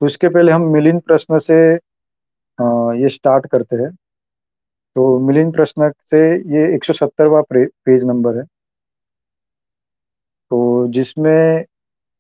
तो उसके पहले हम मिलिंद प्रश्न से ये स्टार्ट करते हैं। तो मिलिंद प्रश्न से ये 170वां पेज नंबर है। तो जिसमें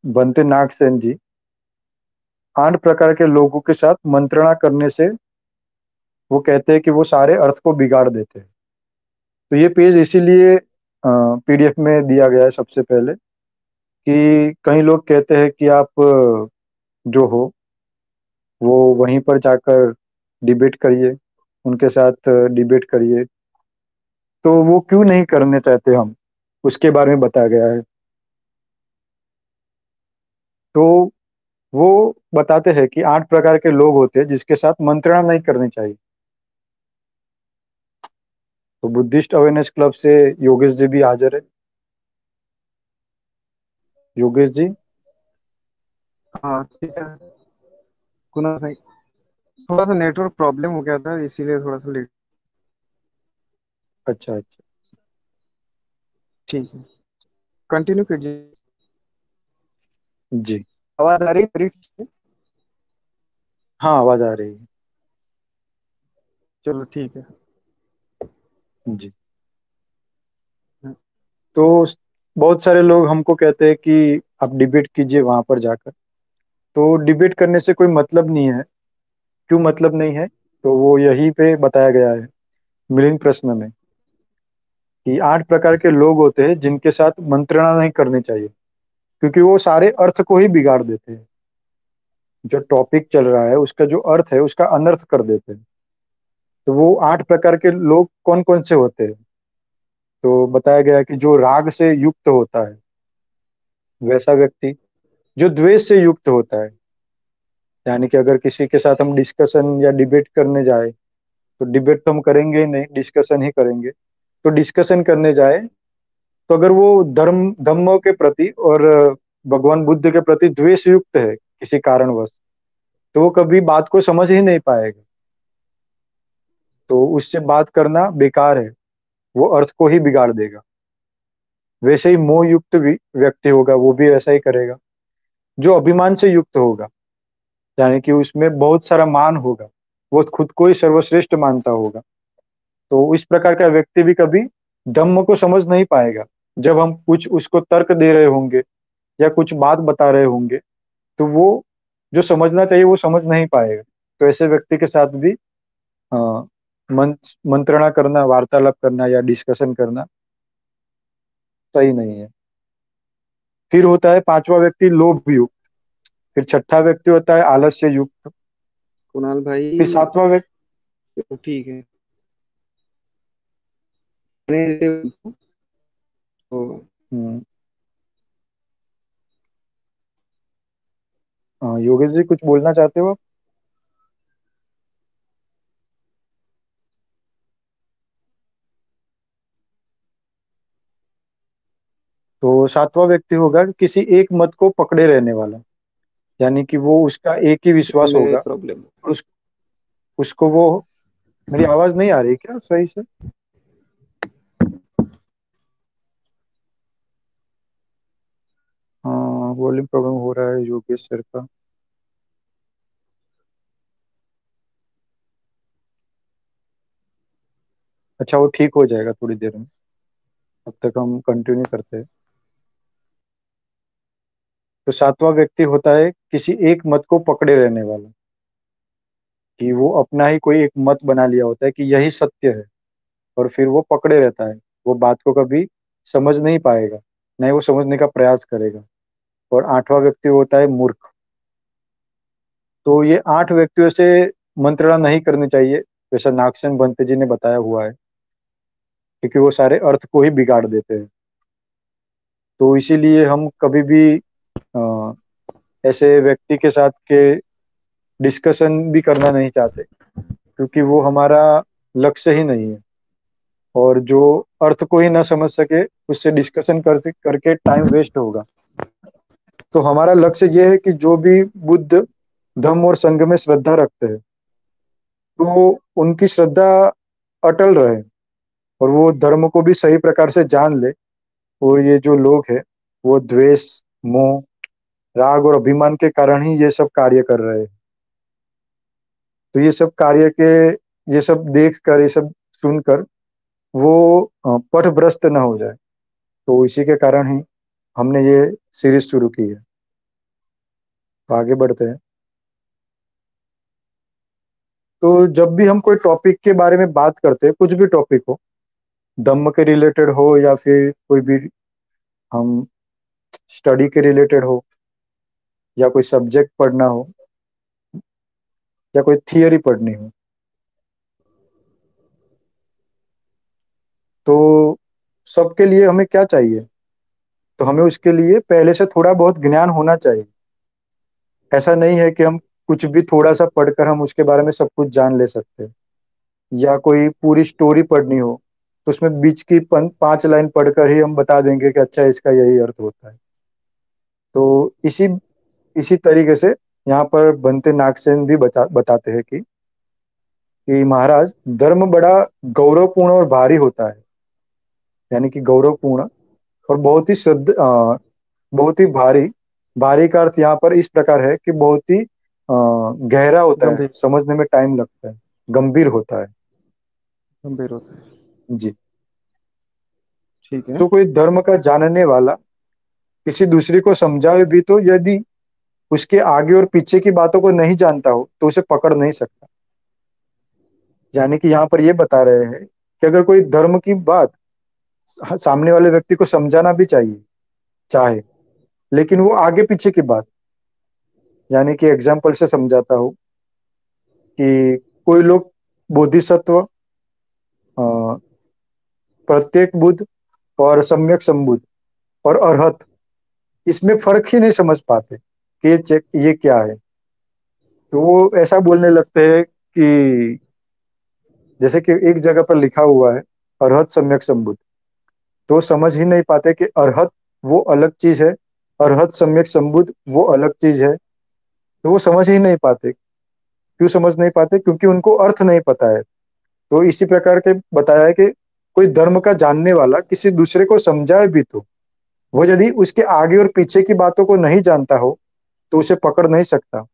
बनते नागसेन जी 8 प्रकार के लोगों के साथ मंत्रणा करने से वो कहते हैं कि वो सारे अर्थ को बिगाड़ देते हैं। तो ये पेज इसीलिए पीडीएफ में दिया गया है सबसे पहले, कि कई लोग कहते हैं कि आप जो हो वो वहीं पर जाकर डिबेट करिए, उनके साथ डिबेट करिए। तो वो क्यों नहीं करने चाहते हम, उसके बारे में बताया गया है। तो वो बताते हैं कि 8 प्रकार के लोग होते हैं जिसके साथ मंत्रणा नहीं करनी चाहिए। तो बुद्धिस्ट अवेयरनेस क्लब से योगेश जी भी हाजिर है। योगेश जी। हाँ ठीक है। कुनाल भाई, थोड़ा सा नेटवर्क प्रॉब्लम हो गया था इसीलिए थोड़ा सा लेट। अच्छा अच्छा। ठीक है, कंटिन्यू कीजिए। जी। आवाज आ रही है मेरी ठीक से? हाँ, आवाज आ रही है। चलो ठीक है। जी। तो बहुत सारे लोग हमको कहते हैं कि आप डिबेट कीजिए वहां पर जाकर। तो डिबेट करने से कोई मतलब नहीं है। क्यों मतलब नहीं है? तो वो यहीं पे बताया गया है मिलिंद प्रश्न में, कि 8 प्रकार के लोग होते हैं जिनके साथ मंत्रणा नहीं करनी चाहिए, क्योंकि वो सारे अर्थ को ही बिगाड़ देते हैं। जो टॉपिक चल रहा है उसका जो अर्थ है उसका अनर्थ कर देते हैं। तो वो 8 प्रकार के लोग कौन कौन से होते हैं? तो बताया गया है कि जो राग से युक्त होता है वैसा व्यक्ति, जो द्वेष से युक्त होता है, यानी कि अगर किसी के साथ हम डिस्कशन या डिबेट करने जाए, तो डिबेट तो हम करेंगे ही नहीं, डिस्कशन ही करेंगे। तो डिस्कशन करने जाए, तो अगर वो धम्मों के प्रति और भगवान बुद्ध के प्रति द्वेष युक्त है किसी कारणवश, तो वो कभी बात को समझ ही नहीं पाएगा। तो उससे बात करना बेकार है, वो अर्थ को ही बिगाड़ देगा। वैसे ही मोह युक्त भी व्यक्ति होगा, वो भी ऐसा ही करेगा। जो अभिमान से युक्त होगा, यानी कि उसमें बहुत सारा मान होगा, वो खुद को ही सर्वश्रेष्ठ मानता होगा, तो इस प्रकार का व्यक्ति भी कभी धम्म को समझ नहीं पाएगा। जब हम कुछ उसको तर्क दे रहे होंगे या कुछ बात बता रहे होंगे, तो वो जो समझना चाहिए वो समझ नहीं पाएगा। तो ऐसे व्यक्ति के साथ भी अ, मंत्रणा करना, वार्तालाप करना या डिस्कशन करना सही नहीं है। फिर होता है 5वां व्यक्ति लोभ युक्त। फिर 6ठा व्यक्ति होता है आलस्य युक्त। कुणाल भाई, फिर 7वां व्यक्ति। चलो ठीक है। मैंने तो योगेश जी कुछ बोलना चाहते हो आप? तो 7वां व्यक्ति होगा किसी एक मत को पकड़े रहने वाला, यानी कि वो उसका एक ही विश्वास में होगा। प्रॉब्लम। और उसको वो, मेरी आवाज नहीं आ रही क्या सही से? हाँ, वॉल्यूम प्रॉब्लम हो रहा है योगेश सर का। अच्छा, वो ठीक हो जाएगा थोड़ी देर में। अब तक हम कंटिन्यू करते हैं। तो 7वां व्यक्ति होता है किसी एक मत को पकड़े रहने वाला, कि वो अपना ही कोई एक मत बना लिया होता है कि यही सत्य है, और फिर वो पकड़े रहता है। वो बात को कभी समझ नहीं पाएगा, नहीं वो समझने का प्रयास करेगा। और 8वां व्यक्ति होता है मूर्ख। तो ये 8 व्यक्तियों से मंत्रणा नहीं करनी चाहिए, जैसा नागसेन बंते जी ने बताया हुआ है, क्योंकि वो सारे अर्थ को ही बिगाड़ देते हैं। तो इसीलिए हम कभी भी अ, ऐसे व्यक्ति के साथ के डिस्कशन भी करना नहीं चाहते, क्योंकि वो हमारा लक्ष्य ही नहीं है। और जो अर्थ को ही ना समझ सके, उससे डिस्कशन करके टाइम वेस्ट होगा। तो हमारा लक्ष्य ये है कि जो भी बुद्ध धम्म और संघ में श्रद्धा रखते हैं, तो उनकी श्रद्धा अटल रहे, और वो धर्म को भी सही प्रकार से जान ले। और ये जो लोग हैं, वो द्वेष, मोह राग और अभिमान के कारण ही ये सब कार्य कर रहे हैं। तो ये सब कार्य के, ये सब देख कर, ये सब सुनकर वो पथभ्रष्ट न हो जाए, तो इसी के कारण ही हमने ये सीरीज शुरू की है। तो आगे बढ़ते हैं। तो जब भी हम कोई टॉपिक के बारे में बात करते हैं, कुछ भी टॉपिक हो, धम्म के रिलेटेड हो या फिर कोई भी हम स्टडी के रिलेटेड हो, या कोई सब्जेक्ट पढ़ना हो, या कोई थियरी पढ़नी हो, तो सबके लिए हमें क्या चाहिए? तो हमें उसके लिए पहले से थोड़ा बहुत ज्ञान होना चाहिए। ऐसा नहीं है कि हम कुछ भी थोड़ा सा पढ़कर हम उसके बारे में सब कुछ जान ले सकते हैं। या कोई पूरी स्टोरी पढ़नी हो, तो उसमें बीच की 5 लाइन पढ़कर ही हम बता देंगे कि अच्छा इसका यही अर्थ होता है। तो इसी इसी तरीके से यहाँ पर बनते नागसेन भी बताते हैं कि महाराज, धर्म बड़ा गौरवपूर्ण और भारी होता है। यानी कि गौरवपूर्ण और बहुत ही बहुत ही भारी। भारी का अर्थ यहाँ पर इस प्रकार है कि बहुत ही गहरा होता है, गंभीर। समझने में टाइम लगता है, गंभीर होता है। गंभीर होता है। जी। ठीक है। जो कोई धर्म का जानने वाला किसी दूसरे को समझाए भी, तो यदि उसके आगे और पीछे की बातों को नहीं जानता हो तो उसे पकड़ नहीं सकता। यानी कि यहाँ पर ये बता रहे हैं कि अगर कोई धर्म की बात सामने वाले व्यक्ति को समझाना भी चाहिए चाहे, लेकिन वो आगे पीछे की बात, यानी कि एग्जाम्पल से समझाता हूँ कि कोई लोग बोधिसत्व, अ, प्रत्येक बुद्ध और सम्यक संबुद्ध और अरहत, इसमें फर्क ही नहीं समझ पाते कि ये क्या है। तो वो ऐसा बोलने लगते हैं कि जैसे कि एक जगह पर लिखा हुआ है अरहत सम्यक संबुद्ध, तो समझ ही नहीं पाते कि अरहत वो अलग चीज है, अरहत सम्यक संबुद्ध वो अलग चीज है। तो वो समझ ही नहीं पाते। क्यों समझ नहीं पाते? क्योंकि उनको अर्थ नहीं पता है। तो इसी प्रकार के बताया है कि कोई धर्म का जानने वाला किसी दूसरे को समझाए भी, तो वो यदि उसके आगे और पीछे की बातों को नहीं जानता हो तो उसे पकड़ नहीं सकता।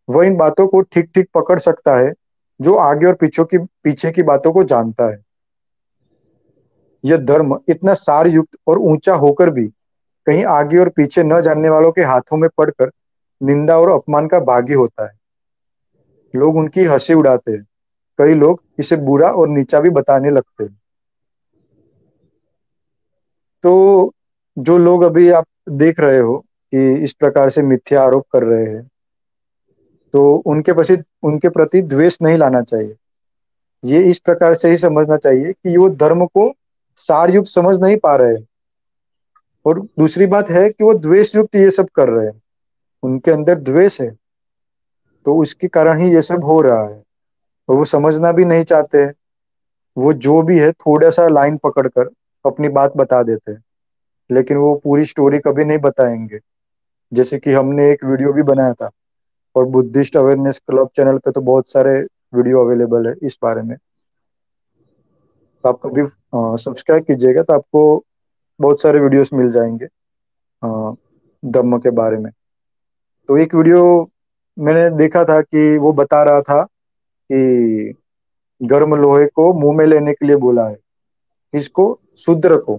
वह इन बातों को ठीक ठीक पकड़ सकता है जो आगे और पीछे की बातों को जानता है। यह धर्म इतना सार युक्त और ऊंचा होकर भी कहीं आगे और पीछे न जानने वालों के हाथों में पड़कर निंदा और अपमान का भागी होता है। लोग उनकी हंसी उड़ाते हैं। कई लोग इसे बुरा और नीचा भी बताने लगते हैं। तो जो लोग अभी आप देख रहे हो कि इस प्रकार से मिथ्या आरोप कर रहे हैं, तो उनके प्रति द्वेष नहीं लाना चाहिए। ये इस प्रकार से ही समझना चाहिए कि वो धर्म को सार युक्त समझ नहीं पा रहे हैं। और दूसरी बात है कि वो द्वेष युक्त ये सब कर रहे हैं, उनके अंदर द्वेष है, तो उसके कारण ही ये सब हो रहा है। और वो समझना भी नहीं चाहते हैं। वो जो भी है थोड़ा सा लाइन पकड़कर अपनी बात बता देते हैं, लेकिन वो पूरी स्टोरी कभी नहीं बताएंगे। जैसे कि हमने एक वीडियो भी बनाया था, और बुद्धिस्ट अवेयरनेस क्लब चैनल पे तो बहुत सारे वीडियो अवेलेबल है इस बारे में। तो आप कभी सब्सक्राइब कीजिएगा तो आपको बहुत सारे वीडियोस मिल जाएंगे धम्म के बारे में। तो एक वीडियो मैंने देखा था कि वो बता रहा था कि गर्म लोहे को मुंह में लेने के लिए बोला है, किसको? शूद्र को।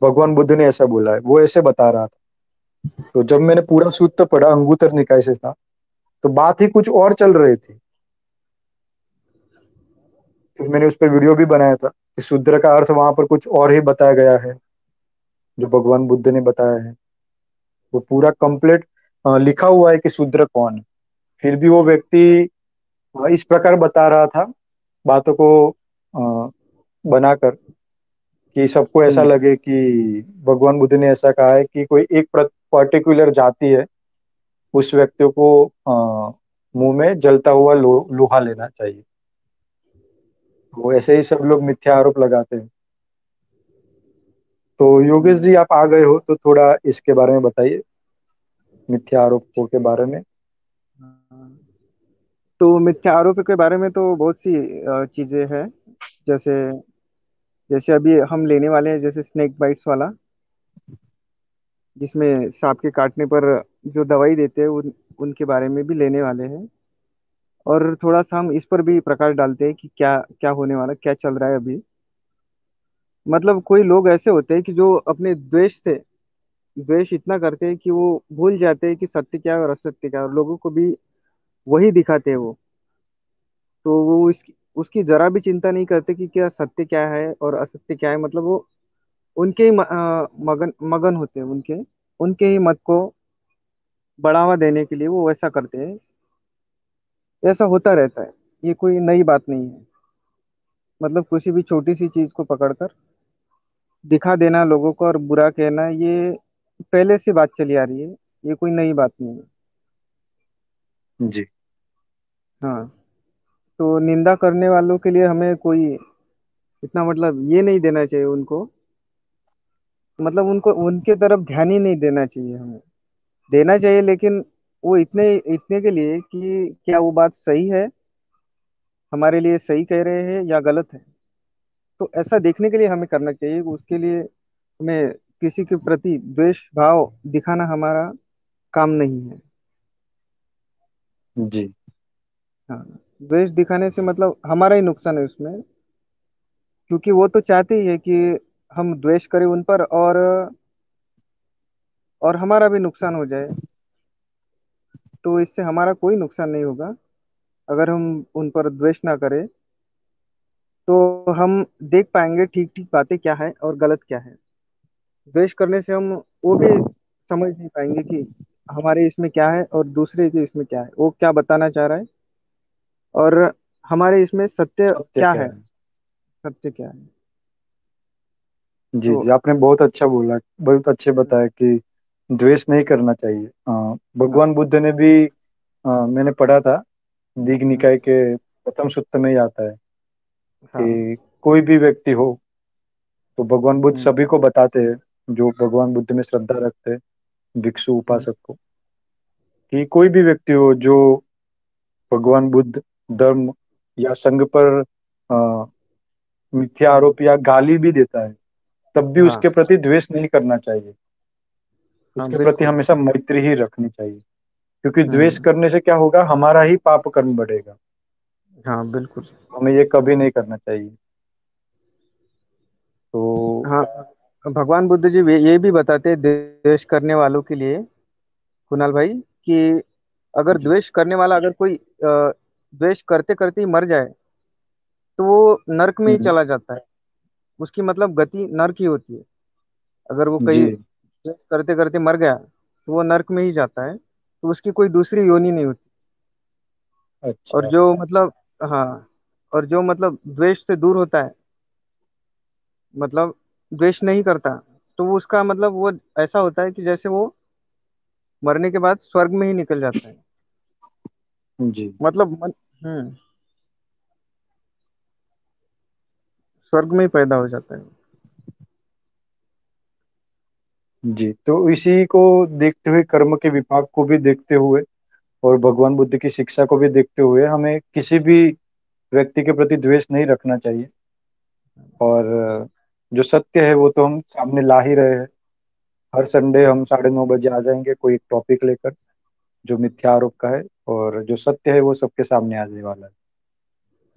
भगवान बुद्ध ने ऐसा बोला है, वो ऐसे बता रहा था। तो जब मैंने पूरा सूत्र पढ़ा, अंगुत्तर निकाय से था, तो बात ही कुछ और चल रही थी। फिर मैंने उस पर वीडियो भी बनाया था कि शूद्र का अर्थ वहां पर कुछ और ही बताया गया है जो भगवान बुद्ध ने बताया है। वो पूरा कंप्लीट लिखा हुआ है कि शूद्र कौन है। फिर भी वो व्यक्ति इस प्रकार बता रहा था बातों को अ, बनाकर कि सबको ऐसा हम्म। लगे कि भगवान बुद्ध ने ऐसा कहा है कि कोई एक पर्टिकुलर जाति है, उस व्यक्ति को मुंह में जलता हुआ लोहा लेना चाहिए। वो ऐसे ही सब लोग मिथ्या आरोप लगाते हैं। तो योगेश हम्म। जी, आप आ गए हो तो थोड़ा इसके बारे में बताइए, मिथ्या आरोपों के बारे में। हाँ। तो मिथ्या आरोप के बारे में तो बहुत सी चीजें हैं। जैसे जैसे अभी हम लेने वाले हैं, जैसे स्नेक बाइट्स वाला। जिसमें सांप के काटने पर जो दवाई देते हैं उनके बारे में भी लेने वाले हैं। और थोड़ा सा हम इस पर भी प्रकाश डालते हैं कि क्या क्या होने वाला, क्या चल रहा है अभी। मतलब कोई लोग ऐसे होते हैं कि जो अपने द्वेष से द्वेष इतना करते हैं कि वो भूल जाते हैं कि सत्य क्या है और असत्य क्या है, और लोगों को भी वही दिखाते हैं वो। तो वो इसकी उसकी जरा भी चिंता नहीं करते कि क्या सत्य क्या है और असत्य क्या है। मतलब वो उनके ही मगन मगन होते हैं, उनके उनके ही मत को बढ़ावा देने के लिए वो वैसा करते हैं। ऐसा होता रहता है, ये कोई नई बात नहीं है। मतलब किसी भी छोटी सी चीज को पकड़कर दिखा देना लोगों को और बुरा कहना, ये पहले से बात चली आ रही है, ये कोई नई बात नहीं है। जी। हाँ। तो निंदा करने वालों के लिए हमें कोई इतना मतलब ये नहीं देना चाहिए उनको, मतलब उनको उनके तरफ ध्यान ही नहीं देना चाहिए हमें। देना चाहिए लेकिन वो इतने इतने के लिए कि क्या वो बात सही है, हमारे लिए सही कह रहे हैं या गलत है। तो ऐसा देखने के लिए हमें करना चाहिए, उसके लिए हमें किसी के प्रति द्वेष भाव दिखाना हमारा काम नहीं है। जी। हाँ। द्वेष दिखाने से मतलब हमारा ही नुकसान है उसमें, क्योंकि वो तो चाहते ही है कि हम द्वेष करें उन पर, और हमारा भी नुकसान हो जाए। तो इससे हमारा कोई नुकसान नहीं होगा अगर हम उन पर द्वेष ना करें। तो हम देख पाएंगे ठीक ठीक बातें क्या है और गलत क्या है। द्वेष करने से हम वो भी समझ नहीं पाएंगे कि हमारे इसमें क्या है और दूसरे के इसमें क्या है, वो क्या बताना चाह रहा है, और हमारे इसमें सत्य सत्य क्या क्या है, है? सत्य क्या है। जी तो जी, आपने बहुत अच्छा बोला, बहुत अच्छे बताया कि द्वेष नहीं करना चाहिए। हाँ। भगवान बुद्ध ने भी मैंने पढ़ा था, दीघ हम्म, निकाय के प्रथम सूत्र में ही आता है हाँ। कि कोई भी व्यक्ति हो, तो भगवान बुद्ध हम्म, सभी को बताते हैं जो भगवान बुद्ध में श्रद्धा रखते हैं, भिक्षु हम्म, उपासक को, कि कोई भी व्यक्ति हो जो भगवान बुद्ध धर्म या संघ पर अ, मिथ्या हम्म, आरोप या गाली भी देता है, तब भी हाँ। उसके प्रति द्वेष नहीं करना चाहिए। हाँ उसके प्रति बिल्कुल। हमेशा मैत्री ही रखनी चाहिए, क्योंकि द्वेष हम्म, करने से क्या होगा, हमारा ही पाप कर्म बढ़ेगा। हाँ बिल्कुल। हमें ये कभी नहीं करना चाहिए। तो हाँ। भगवान बुद्ध जी ये भी बताते हैं द्वेष करने वालों के लिए, कुणाल भाई, कि अगर जी। द्वेष करने वाला अगर कोई द्वेष करते करते ही मर जाए तो वो नरक में ही हम्म, चला जाता है। उसकी मतलब गति नरक ही होती है। अगर वो जी। कहीं द्वेष करते करते मर गया तो वो नरक में ही जाता है, तो उसकी कोई दूसरी योनि नहीं होती। और अच्छा। जो मतलब, हाँ, और जो मतलब द्वेष से दूर होता है, मतलब द्वेष नहीं करता, तो वो उसका मतलब वो ऐसा होता है कि जैसे वो मरने के बाद स्वर्ग में ही निकल जाता है। जी। मतलब स्वर्ग में ही पैदा हो जाता है। जी, तो इसी को देखते हुए, कर्म के विपाक को भी देखते हुए और भगवान बुद्ध की शिक्षा को भी देखते हुए, हमें किसी भी व्यक्ति के प्रति द्वेष नहीं रखना चाहिए। और जो सत्य है वो तो हम सामने ला ही रहे हैं। हर संडे हम 9:30 बजे आ जाएंगे कोई एक टॉपिक लेकर जो मिथ्या आरोप का है, और जो सत्य है वो सबके सामने आने वाला है।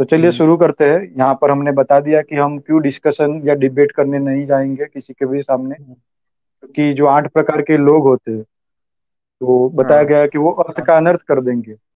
तो चलिए हम्म, शुरू करते हैं। यहाँ पर हमने बता दिया कि हम क्यों डिस्कशन या डिबेट करने नहीं जाएंगे किसी के भी सामने, हम्म, क्योंकि जो 8 प्रकार के लोग होते हैं, तो बताया हाँ। गया है कि वो अर्थ का अनर्थ कर देंगे।